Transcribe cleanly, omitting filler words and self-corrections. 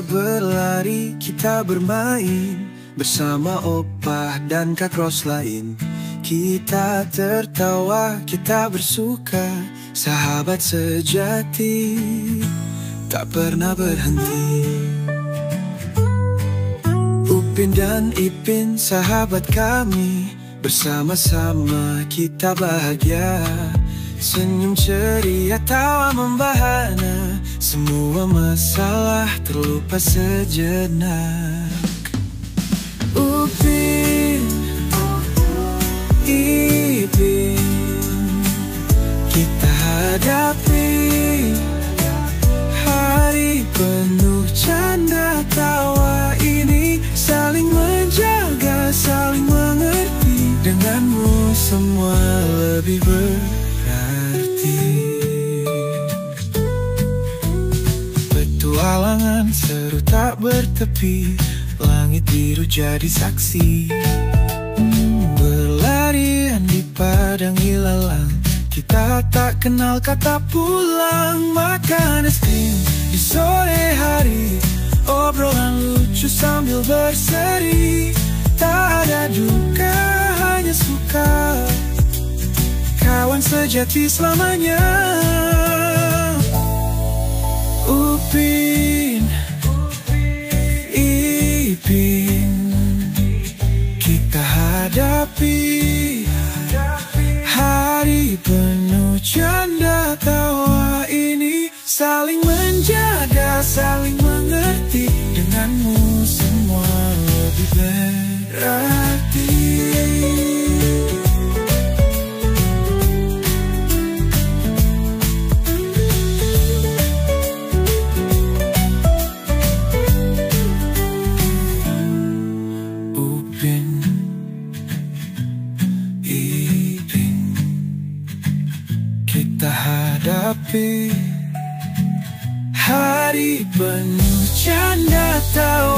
Kita berlari, kita bermain bersama opah dan kak Ros lain. Kita tertawa, kita bersuka, sahabat sejati tak pernah berhenti. Upin dan Ipin sahabat kami, bersama-sama kita bahagia. Senyum ceria, tawa membahana, semua masalah terlupa sejenak. Upin, Ipin, kita hadapi hari penuh canda tawa ini. Saling menjaga, saling mengerti, denganmu semua lebih berarti. Petualangan seru tak bertepi, langit biru jadi saksi. Berlarian di padang ilalang, kita tak kenal kata pulang. Makan es krim di sore hari, obrolan lucu sambil berseri. Tak ada duka, hanya suka, kawan sejati selamanya. Upin, Ipin, kita hadapi hari penuh canda tawa ini. Saling menjaga, saling mengerti, denganmu semua lebih berarti. Upin, Ipin, kita hadapi hari penuh canda tawa